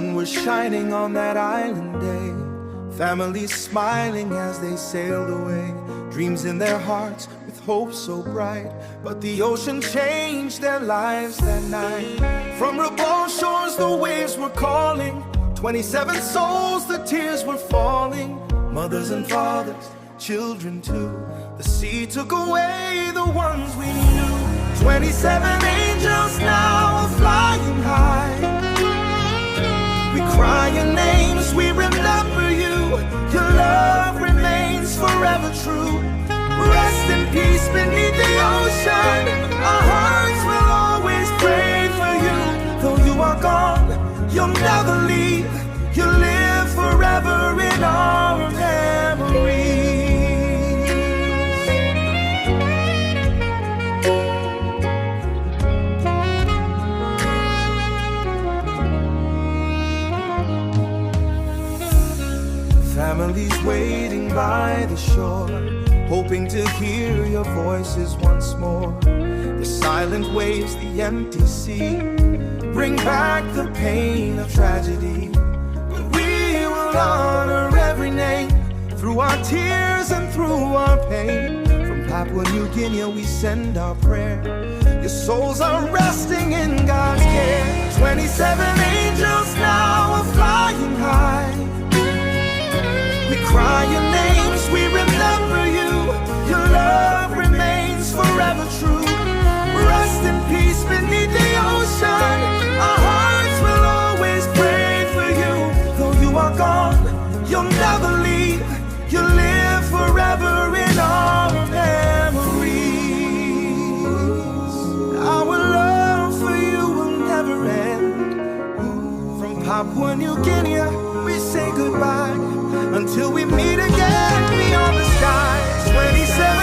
sun was shining on that island day, families smiling as they sailed away, dreams in their hearts with hope so bright. But the ocean changed their lives that night. From Rabaul shores the waves were calling, 27 souls the tears were falling, mothers and fathers, children too. The sea took away the ones we knew. 27 angels now are flying high. We cry your names, we remember you. Your love remains forever true. Rest in peace beneath the ocean. Our hearts will always pray for you. Though you are gone, you'll never leave. You live forever in our memories. Families waiting by the shore, hoping to hear your voices once more. The silent waves, the empty sea, bring back the pain of tragedy. But we will honor every name, through our tears and through our pain. From Papua New Guinea we send our prayer. Your souls are resting in God's care. 27 angels now are flying high. We cry your names, we remember you. Your love remains forever true. Rest in peace beneath the ocean. Our hearts will always pray for you. Though you are gone, you'll never leave. You live forever in our memories. Our love for you will never end. From Papua New Guinea we say goodbye, until we meet again beyond the skies. 27